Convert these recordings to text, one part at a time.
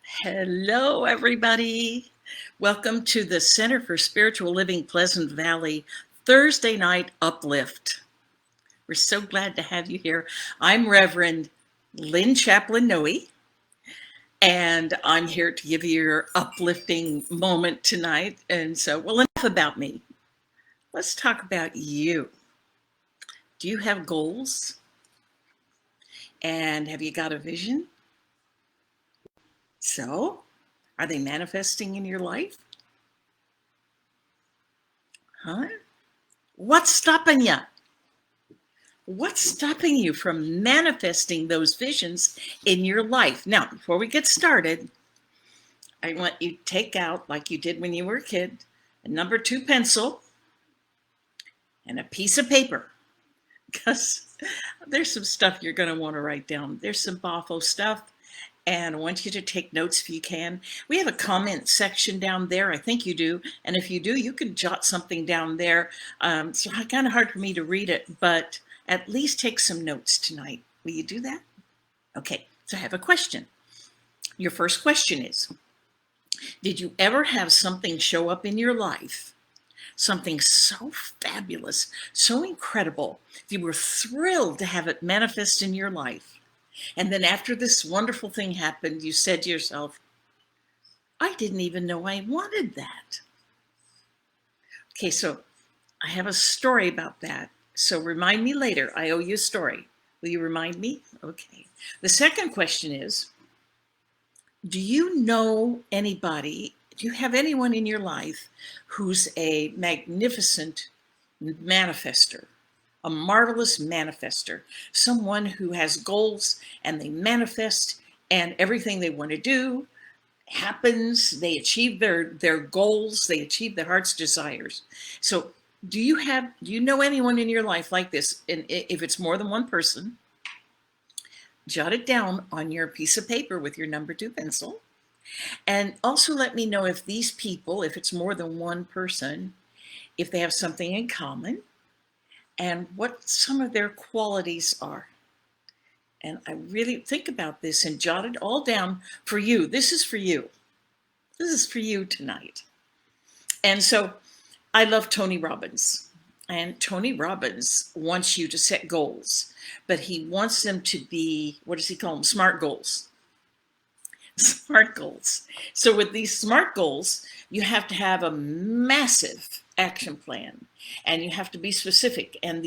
Hello, everybody. Welcome to the Center for Spiritual Living Pleasant Valley Thursday night uplift. We're so glad to have you here. I'm Reverend Lynn Chaplin-Noe, and I'm here to give you your uplifting moment tonight. And so, well, enough about me. Let's talk about you. Do you have goals? And have you got a vision? So, are they manifesting in your life? Huh? What's stopping you? What's stopping you from manifesting those visions in your life? Now, before we get started, I want you to take out, like you did when you were a kid, a number 2 pencil and a piece of paper, because there's some stuff you're going to want to write down. There's some boffo stuff, and I want you to take notes if you can. We have a comment section down there. I think you do. And if you do, you can jot something down there. It's kind of hard for me to read it, but at least take some notes tonight. Will you do that? Okay, so I have a question. Your first question is, did you ever have something show up in your life, something so fabulous, so incredible, you were thrilled to have it manifest in your life, and then after this wonderful thing happened, you said to yourself, I didn't even know I wanted that. Okay, so I have a story about that. So remind me later. I owe you a story. Will you remind me? Okay. The second question is, do you know anybody, do you have anyone in your life who's a magnificent manifester, a marvelous manifester, someone who has goals and they manifest and everything they want to do happens, they achieve their goals, they achieve their heart's desires. So do you know anyone in your life like this? And if it's more than one person, jot it down on your piece of paper with your number 2 pencil. And also let me know if these people, if it's more than one person, if they have something in common and what some of their qualities are. And I really think about this and jot it all down for you. This is for you. This is for you tonight. And so I love Tony Robbins. And Tony Robbins wants you to set goals, but he wants them to be, what does he call them? Smart goals. Smart goals. So with these smart goals, you have to have a massive action plan, and you have to be specific, and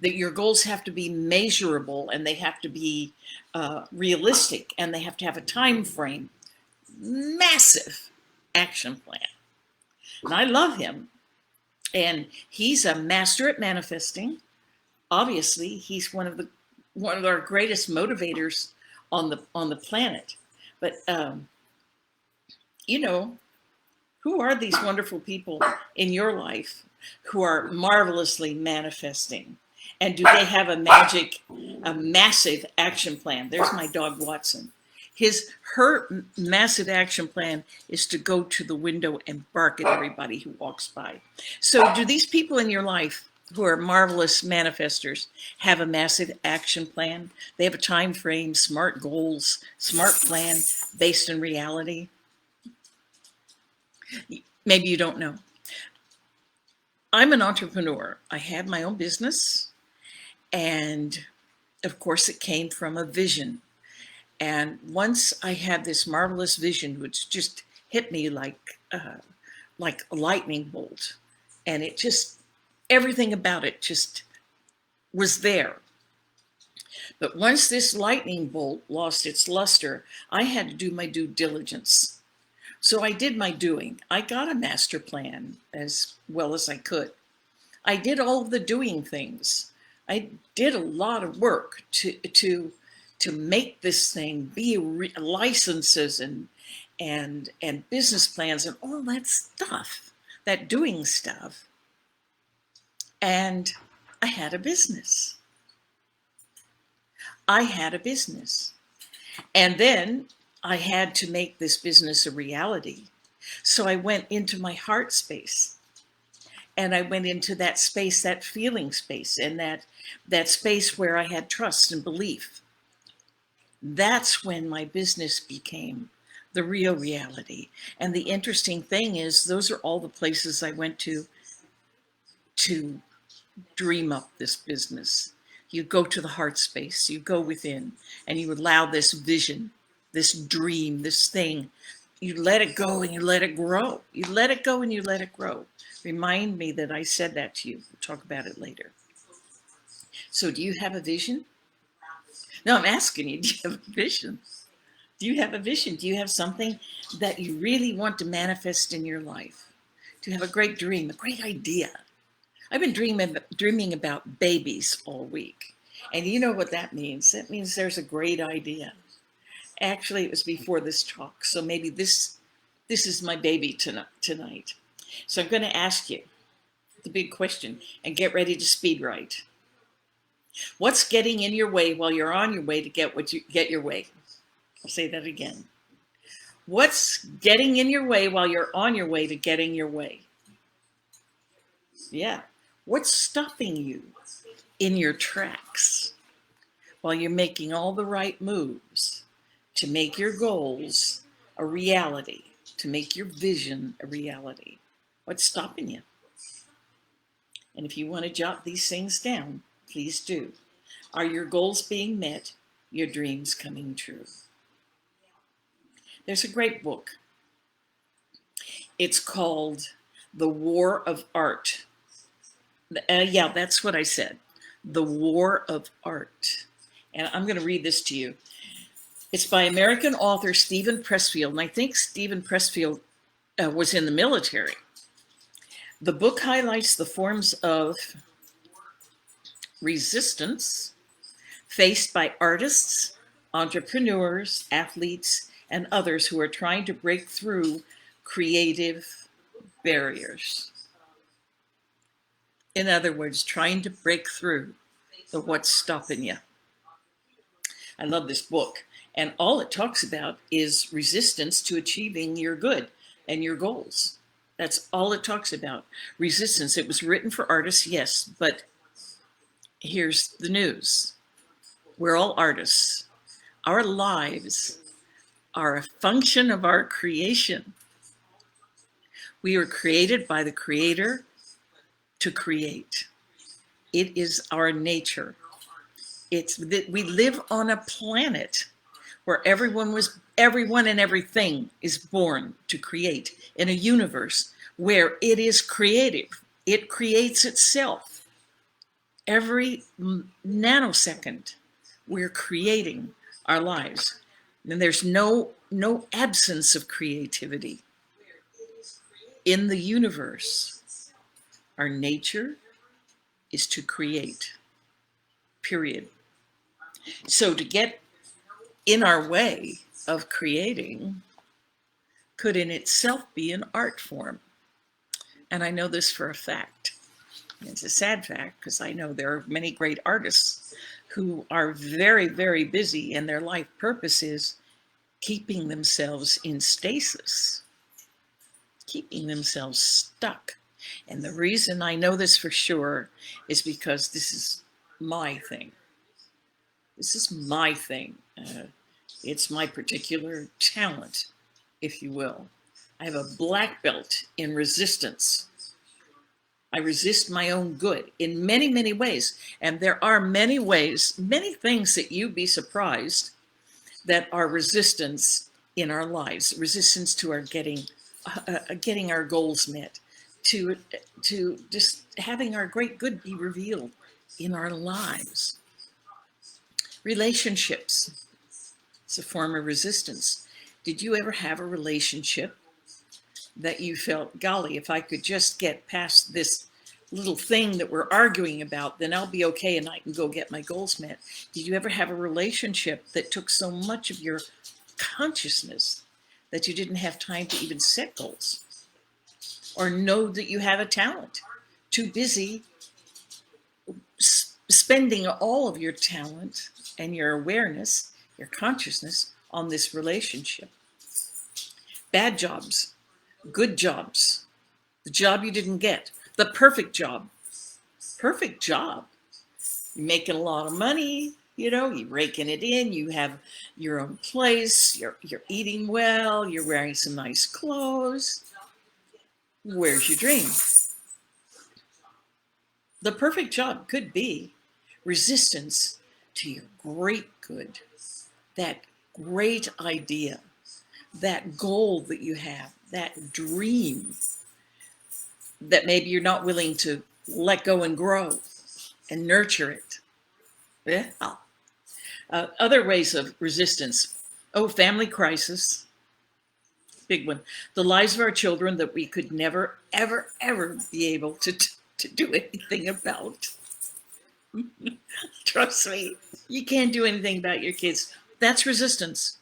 your goals have to be measurable, and they have to be realistic, and they have to have a time frame. Massive action plan. And I love him, and he's a master at manifesting. Obviously, he's one of our greatest motivators on the planet. But who are these wonderful people in your life who are marvelously manifesting? And do they have a massive action plan? There's my dog Watson. Her massive action plan is to go to the window and bark at everybody who walks by. So do these people in your life who are marvelous manifestors have a massive action plan? They have a time frame, smart goals, smart plan based in reality? Maybe you don't know. I'm an entrepreneur. I have my own business, and of course it came from a vision. And once I had this marvelous vision, which just hit me like a lightning bolt, and it just, everything about it just was there. But once this lightning bolt lost its luster, I had to do my due diligence. So I did my doing. I got a master plan as well as I could. I did all of the doing things. I did a lot of work to make this thing be licenses and business plans and all that stuff, that doing stuff. And I had a business. And then I had to make this business a reality. So I went into my heart space, and I went into that space, that feeling space, and that space where I had trust and belief. That's when my business became the real reality. And the interesting thing is, those are all the places I went to dream up this business. You go to the heart space, you go within, and you allow this vision, this dream, this thing. You let it go and you let it grow. You let it go and you let it grow. Remind me that I said that to you. We'll talk about it later. So, do you have a vision? No, I'm asking you, do you have a vision? Do you have a vision? Do you have something that you really want to manifest in your life? Do you have a great dream, a great idea? I've been dreaming about babies all week. And you know what that means? That means there's a great idea. Actually, it was before this talk, so maybe this is my baby tonight. So I'm going to ask you the big question, and get ready to speed write. What's getting in your way while you're on your way to get your way? I'll say that again. What's getting in your way while you're on your way to getting your way? Yeah. What's stopping you in your tracks while you're making all the right moves to make your goals a reality, to make your vision a reality? What's stopping you? And if you want to jot these things down, please do. Are your goals being met? Your dreams coming true? There's a great book. It's called The War of Art. Yeah, that's what I said. The War of Art. And I'm going to read this to you. It's by American author Steven Pressfield. And I think Steven Pressfield was in the military. The book highlights the forms of resistance faced by artists, entrepreneurs, athletes, and others who are trying to break through creative barriers. In other words, trying to break through the what's stopping you. I love this book. And all it talks about is resistance to achieving your good and your goals. That's all it talks about. Resistance. It was written for artists, yes, but here's the news. We're all artists. Our lives are a function of our creation. We were created by the Creator to create. It is our nature. It's that we live on a planet where everyone and everything is born to create, in a universe where it is creative. It creates itself. Every nanosecond, we're creating our lives. And there's no absence of creativity in the universe. Our nature is to create, period. So to get in our way of creating could in itself be an art form. And I know this for a fact. It's a sad fact because I know there are many great artists who are very, very busy, and their life purpose is keeping themselves in stasis, keeping themselves stuck. And the reason I know this for sure is because this is my thing. This is my thing. It's my particular talent, if you will. I have a black belt in resistance. I resist my own good in many, many ways. And there are many ways, many things that you'd be surprised that are resistance in our lives, resistance to our getting our goals met, to just having our great good be revealed in our lives. Relationships, it's a form of resistance. Did you ever have a relationship that you felt, golly, if I could just get past this little thing that we're arguing about, then I'll be okay and I can go get my goals met? Did you ever have a relationship that took so much of your consciousness that you didn't have time to even set goals or know that you have a talent? Too busy spending all of your talent and your awareness, your consciousness on this relationship. Bad jobs, good jobs, the job you didn't get, the perfect job. Perfect job. You're making a lot of money, You're raking it in, you have your own place, you're eating well, you're wearing some nice clothes. Where's your dream? The perfect job could be resistance to your great good, that great idea, that goal that you have, that dream that maybe you're not willing to let go and grow and nurture it. Yeah. Other ways of resistance. Oh, family crisis. Big one. The lives of our children that we could never, ever, ever be able to do anything about. Trust me, you can't do anything about your kids. That's resistance.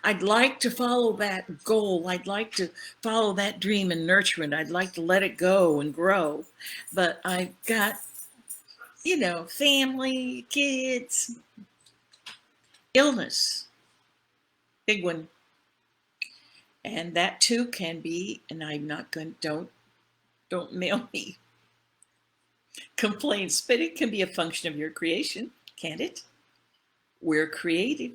I'd like to follow that goal. I'd like to follow that dream and nurture it. I'd like to let it go and grow. But I've got, family, kids, illness, big one. And that too can be, and I'm not going, don't mail me complaints, but it can be a function of your creation, can't it? We're creative.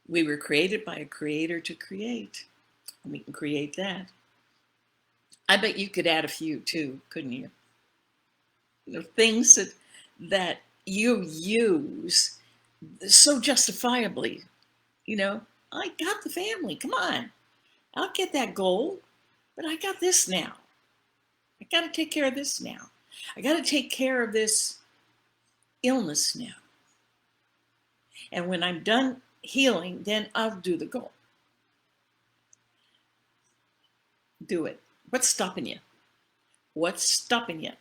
We were created by a creator to create. And we can create that. I bet you could add a few too, couldn't you? The things that you use so justifiably. I got the family. Come on. I'll get that goal, but I got this now. I got to take care of this now. I got to take care of this illness now. And when I'm done healing, then I'll do the goal. Do it. What's stopping you? What's stopping you?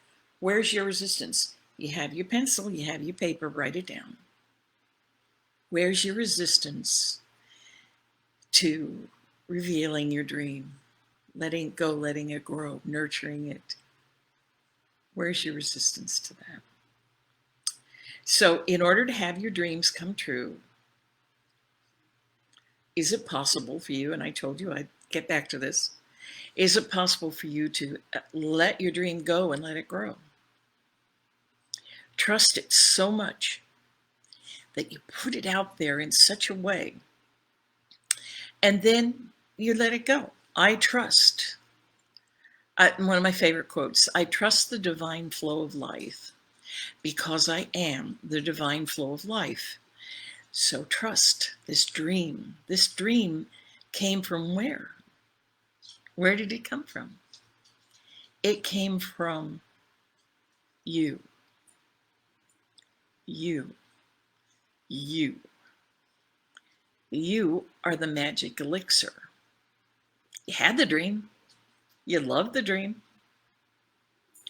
Where's your resistance? You have your pencil, you have your paper, write it down. Where's your resistance to revealing your dream? Letting it go, letting it grow, nurturing it. Where's your resistance to that? So in order to have your dreams come true, is it possible for you, and I told you I'd get back to this, is it possible for you to let your dream go and let it grow? Trust it so much that you put it out there in such a way, and then you let it go. I trust. One of my favorite quotes, I trust the divine flow of life because I am the divine flow of life. So trust this dream. This dream came from where? Where did it come from? It came from you. You. You. You are the magic elixir. You had the dream. You loved the dream.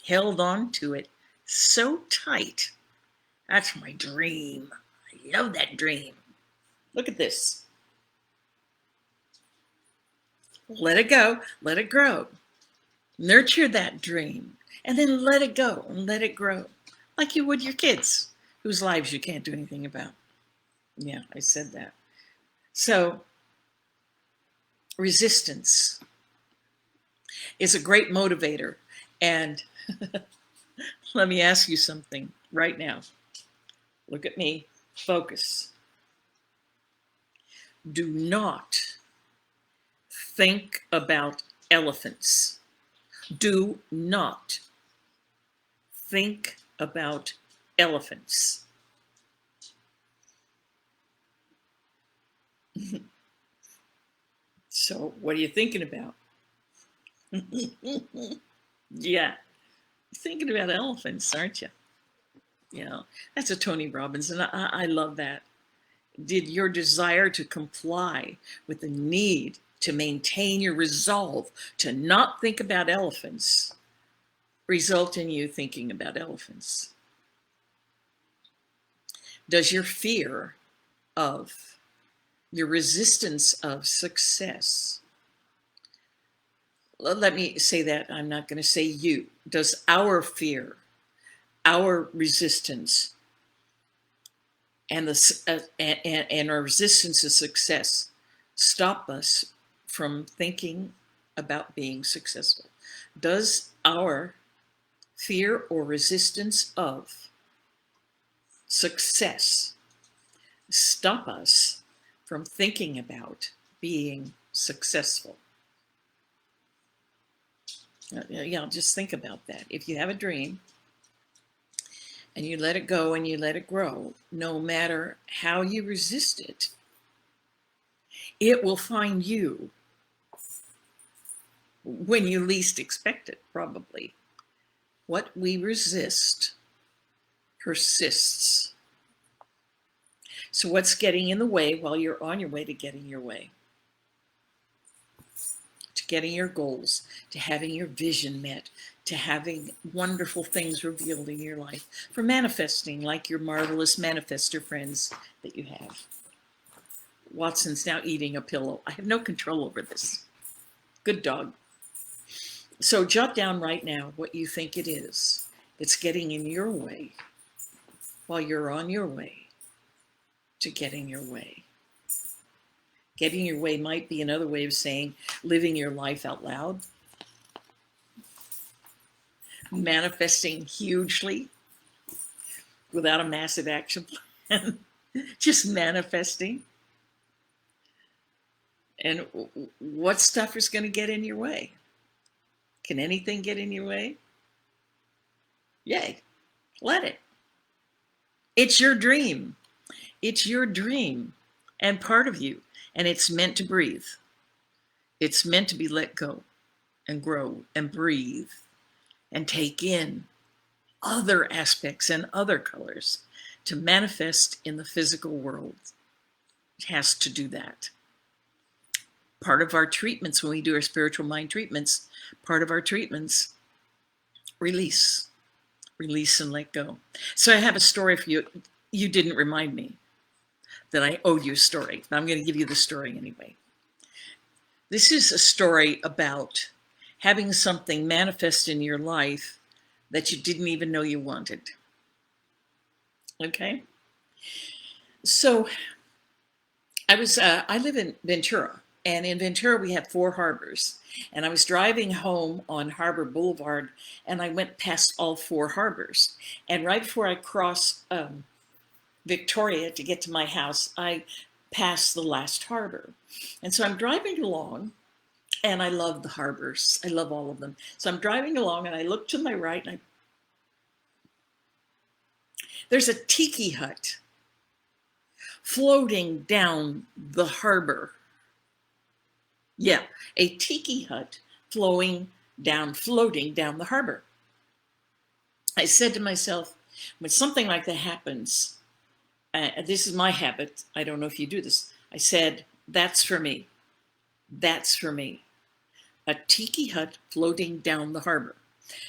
Held on to it so tight. That's my dream. I love that dream. Look at this. Let it go. Let it grow. Nurture that dream. And then let it go and let it grow. Like you would your kids, whose lives you can't do anything about. Yeah, I said that. So, resistance is a great motivator. And let me ask you something right now. Look at me. Focus. Do not think about elephants. Do not think about elephants. So, what are you thinking about? Yeah, thinking about elephants, aren't you? That's a Tony Robbins, and I love that. Did your desire to comply with the need to maintain your resolve to not think about elephants result in you thinking about elephants? Does your fear of, your resistance of success, let me say that, I'm not going to say you, does our fear, our resistance, and our resistance to success stop us from thinking about being successful? Does our fear or resistance of success stop us from thinking about being successful. Yeah, just think about that. If you have a dream and you let it go and you let it grow, no matter how you resist it, it will find you when you least expect it, probably. What we resist persists. So what's getting in the way while you're on your way to getting your way? To getting your goals, to having your vision met, to having wonderful things revealed in your life, for manifesting like your marvelous manifester friends that you have. Watson's now eating a pillow. I have no control over this. Good dog. So jot down right now what you think it is that's getting in your way while you're on your way to getting your way. Getting your way might be another way of saying living your life out loud, manifesting hugely without a massive action plan, just manifesting. And what stuff is going to get in your way? Can anything get in your way? Yay, let it. It's your dream. It's your dream and part of you. And it's meant to breathe. It's meant to be let go and grow and breathe and take in other aspects and other colors to manifest in the physical world. It has to do that. Part of our treatments, when we do our spiritual mind treatments, part of our treatments, release and let go. So I have a story for you. You didn't remind me that I owed you a story. I'm going to give you the story anyway. This is a story about having something manifest in your life that you didn't even know you wanted. Okay? So I live in Ventura, and in Ventura we have 4 harbors. And I was driving home on Harbor Boulevard, and I went past all 4 harbors. And right before I crossed Victoria to get to my house, I passed the last harbor. And so I'm driving along, and I love the harbors. I love all of them. So I'm driving along, and I look to my right, and there's a tiki hut floating down the harbor. Yeah, a tiki hut floating down the harbor. I said to myself, when something like that happens, this is my habit. I don't know if you do this. I said, that's for me. That's for me. A tiki hut floating down the harbor.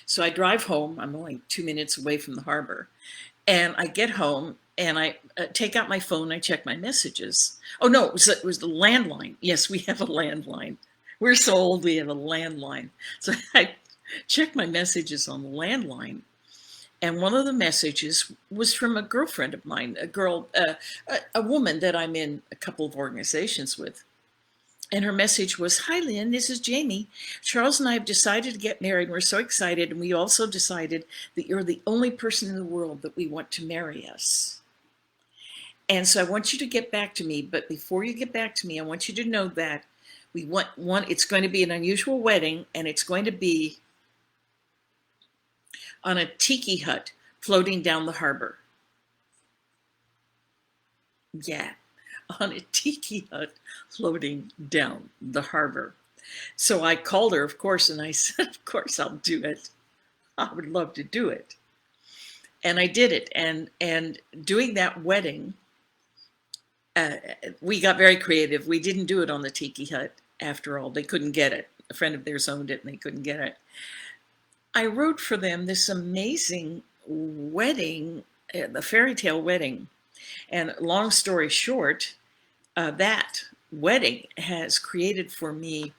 So I drive home. I'm only 2 minutes away from the harbor. And I get home and I take out my phone. I check my messages. Oh, no, it was the landline. Yes, we have a landline. We're so old, we have a landline. So I check my messages on the landline. And one of the messages was from a girlfriend of mine, a woman that I'm in a couple of organizations with. And her message was, "Hi, Lynn, this is Jamie. Charles and I have decided to get married. We're so excited. And we also decided that you're the only person in the world that we want to marry us. And so I want you to get back to me. But before you get back to me, I want you to know that it's going to be an unusual wedding, and it's going to be on a tiki hut floating down the harbor." Yeah, on a tiki hut floating down the harbor. So I called her, of course, and I said, of course I'll do it. I would love to do it. And I did it. And doing that wedding, we got very creative. We didn't do it on the tiki hut after all. They couldn't get it. A friend of theirs owned it and they couldn't get it. I wrote for them this amazing wedding, the fairy tale wedding. And long story short, that wedding has created for me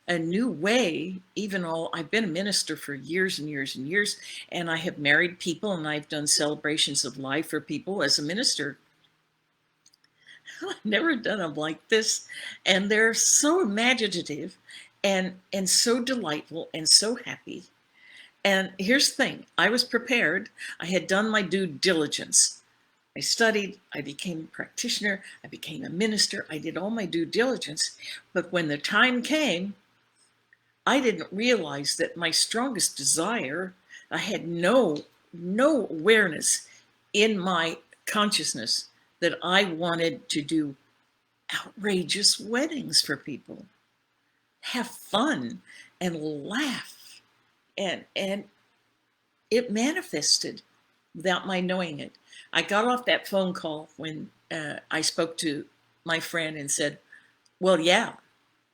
a new way. I've been a minister for years and years and years, and I have married people and I've done celebrations of life for people as a minister. I've never done them like this, and they're so imaginative and so delightful and so happy. And here's the thing, I was prepared. I had done my due diligence. I studied, I became a practitioner, I became a minister, I did all my due diligence. But when the time came, I didn't realize that my strongest desire, I had no awareness in my consciousness that I wanted to do outrageous weddings for people, have fun and laugh. And it manifested without my knowing it. I got off that phone call when I spoke to my friend and said, well, yeah,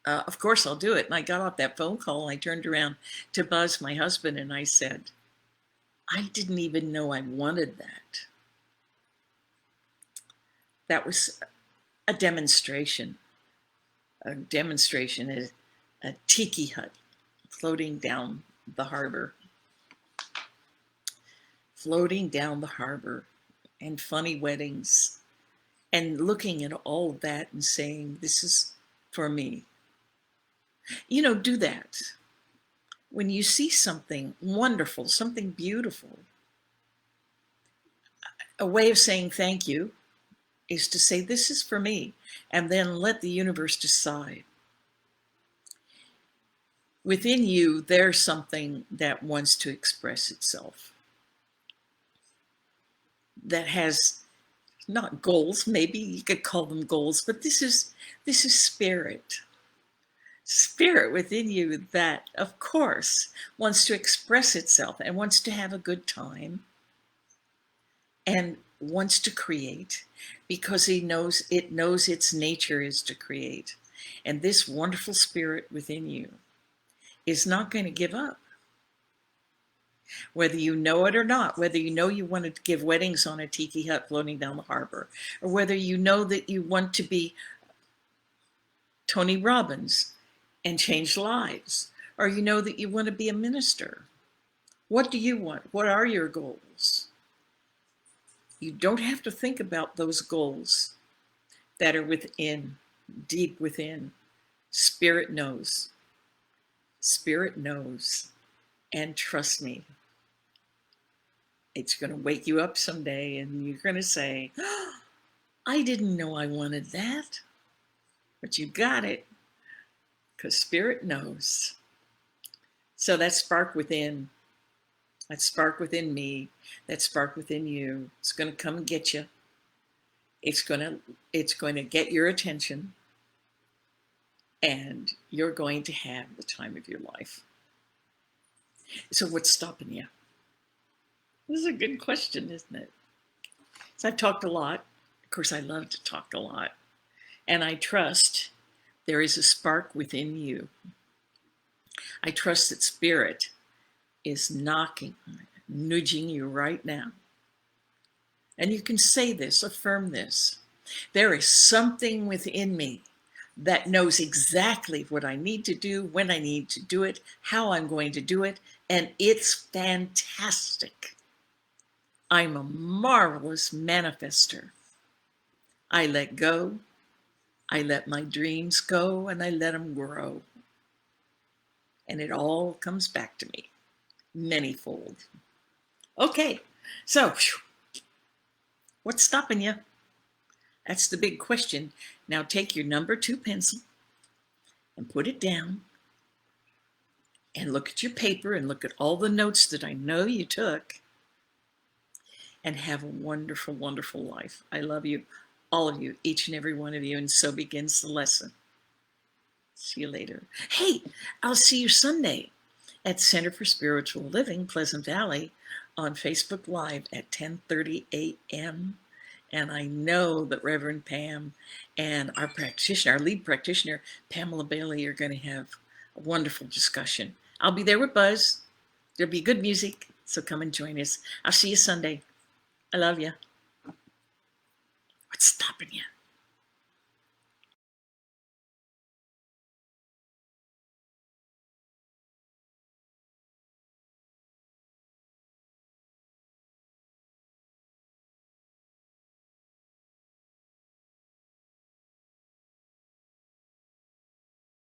of course I'll do it. And I got off that phone call and I turned around to Buzz, my husband, and I said, I didn't even know I wanted that. That was a demonstration is a tiki hut floating down the harbor. And funny weddings and looking at all of that and saying, this is for me. Do that. When you see something wonderful, something beautiful, a way of saying thank you is to say, this is for me, and then let the universe decide. Within you, there's something that wants to express itself, that has not goals, maybe you could call them goals, but this is spirit within you that, of course, wants to express itself and wants to have a good time and wants to create because it knows its nature is to create. And this wonderful spirit within you is not going to give up. Whether you know it or not, whether you know you want to give weddings on a tiki hut floating down the harbor, or whether you know that you want to be Tony Robbins and change lives, or you know that you want to be a minister. What do you want? What are your goals? You don't have to think about those goals that are within, deep within. Spirit knows. Spirit knows. And trust me, it's going to wake you up someday and you're going to say, oh, I didn't know I wanted that. But you got it because Spirit knows. So that spark within, that spark within me, that spark within you, it's going to come and get you. It's going to get your attention, and you're going to have the time of your life. So what's stopping you? This is a good question, isn't it? So I've talked a lot. Of course, I love to talk a lot. And I trust there is a spark within you. I trust that Spirit is knocking, nudging you right now. And you can say this, affirm this. There is something within me that knows exactly what I need to do, when I need to do it, how I'm going to do it, and it's fantastic. I'm a marvelous manifester. I let go, I let my dreams go, and I let them grow. And it all comes back to me, manyfold. Okay, so what's stopping you? That's the big question. Now take your number 2 pencil and put it down and look at your paper and look at all the notes that I know you took and have a wonderful, wonderful life. I love you, all of you, each and every one of you, and so begins the lesson. See you later. Hey, I'll see you Sunday at Center for Spiritual Living, Pleasant Valley, on Facebook Live at 10:30 a.m. And I know that Reverend Pam and our lead practitioner, Pamela Bailey, are going to have a wonderful discussion. I'll be there with Buzz. There'll be good music, so come and join us. I'll see you Sunday. I love you. What's stopping you?